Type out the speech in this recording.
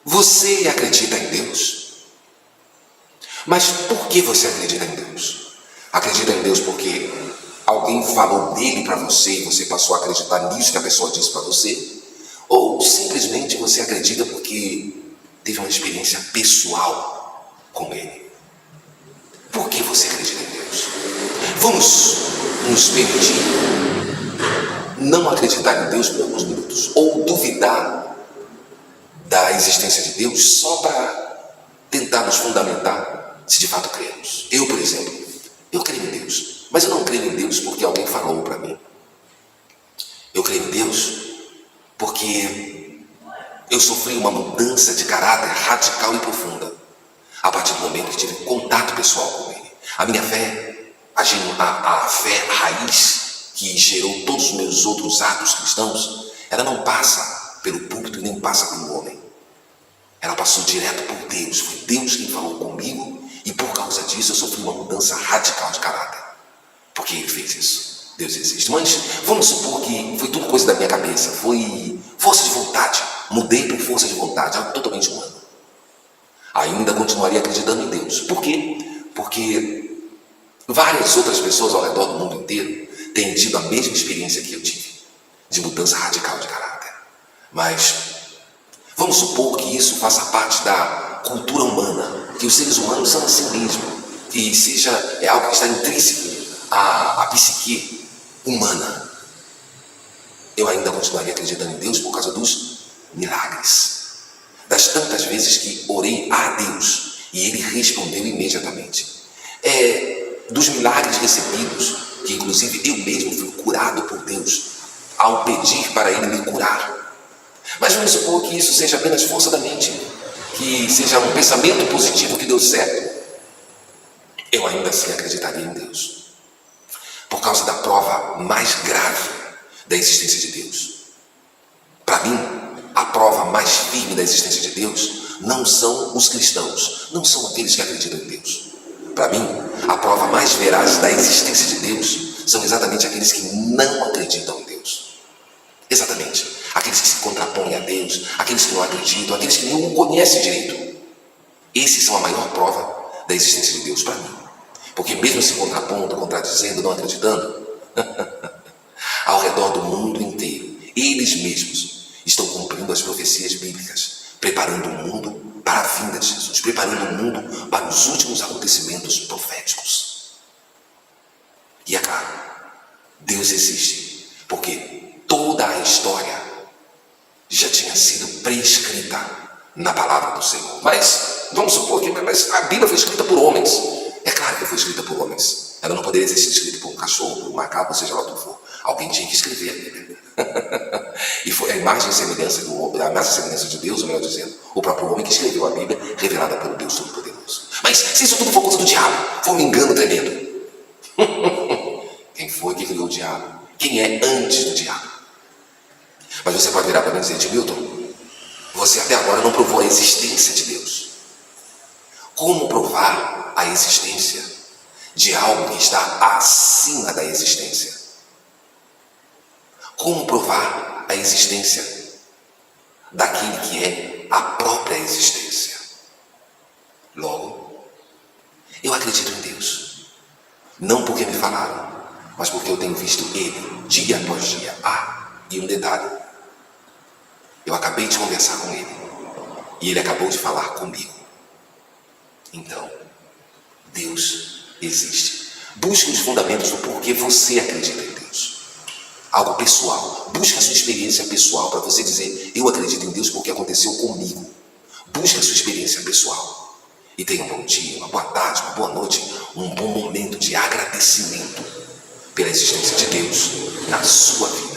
Você acredita em Deus? Mas por que você acredita em Deus? Acredita em Deus porque alguém falou dele para você e você passou a acreditar nisso que a pessoa disse para você? Ou simplesmente você acredita porque teve uma experiência pessoal com ele? Por que você acredita em Deus? Vamos nos permitir não acreditar em Deus por alguns minutos ou duvidar da existência de Deus só para tentar nos fundamentar se de fato cremos. Eu, por exemplo, eu creio em Deus, mas eu não creio em Deus porque alguém falou para mim. Eu creio em Deus porque eu sofri uma mudança de caráter radical e profunda a partir do momento que tive contato pessoal com ele. A minha fé, a fé raiz que gerou todos os meus outros atos cristãos, ela não passa pelo púlpito e nem passa pelo homem. Ela passou direto por Deus. Foi Deus quem falou comigo e por causa disso eu sofri uma mudança radical de caráter. Porque ele fez isso. Deus existe. Mas vamos supor que foi tudo coisa da minha cabeça. Foi força de vontade. Mudei por força de vontade. Algo totalmente humano. Ainda continuaria acreditando em Deus. Por quê? Porque várias outras pessoas ao redor do mundo inteiro têm tido a mesma experiência que eu tive. De mudança radical de caráter. Mas vamos supor que isso faça parte da cultura humana. Que os seres humanos são assim mesmo. Que é algo que está intrínseco à psique humana. Eu ainda continuaria acreditando em Deus por causa dos milagres. Das tantas vezes que orei a Deus e Ele respondeu imediatamente. Dos milagres recebidos, que inclusive eu mesmo fui curado por Deus ao pedir para Ele me curar. Mas vamos supor que isso seja apenas força da mente, que seja um pensamento positivo que deu certo. Eu ainda assim acreditaria em Deus. Por causa da prova mais grave da existência de Deus. Para mim, a prova mais firme da existência de Deus não são os cristãos, não são aqueles que acreditam em Deus. Para mim, a prova mais veraz da existência de Deus são exatamente aqueles que não acreditam em Deus. Exatamente. Aqueles que se contrapõem a Deus, aqueles que não acreditam, aqueles que não o conhecem direito. Esses são a maior prova da existência de Deus para mim. Porque mesmo se contrapondo, contradizendo, não acreditando, ao redor do mundo inteiro, eles mesmos estão cumprindo as profecias bíblicas, preparando o mundo para a vinda de Jesus, preparando o mundo para os últimos acontecimentos proféticos. E é claro, Deus existe, porque toda a história já tinha sido prescrita na palavra do Senhor. Mas vamos supor que a Bíblia foi escrita por homens. É claro que foi escrita por homens. Ela não poderia ter sido escrita por um cachorro, por um macaco, seja lá o que for. Alguém tinha que escrever a Bíblia. E foi a imagem e semelhança de Deus, ou melhor dizendo, o próprio homem que escreveu a Bíblia, revelada pelo Deus Todo-Poderoso. Mas se isso tudo for coisa do diabo, foi um engano tremendo. Quem foi que criou o diabo? Quem é antes do diabo? Mas você pode virar para mim e dizer: Edmilton, você até agora não provou a existência de Deus. Como provar a existência de algo que está acima da existência? Como provar a existência daquele que é a própria existência? Logo, eu acredito em Deus. Não porque me falaram, mas porque eu tenho visto Ele dia após dia. E um detalhe. Eu acabei de conversar com Ele. E Ele acabou de falar comigo. Então, Deus existe. Busque os fundamentos do porquê você acredita em Deus. Algo pessoal. Busque a sua experiência pessoal para você dizer: eu acredito em Deus porque aconteceu comigo. Busque a sua experiência pessoal. E tenha um bom dia, uma boa tarde, uma boa noite, um bom momento de agradecimento pela existência de Deus na sua vida.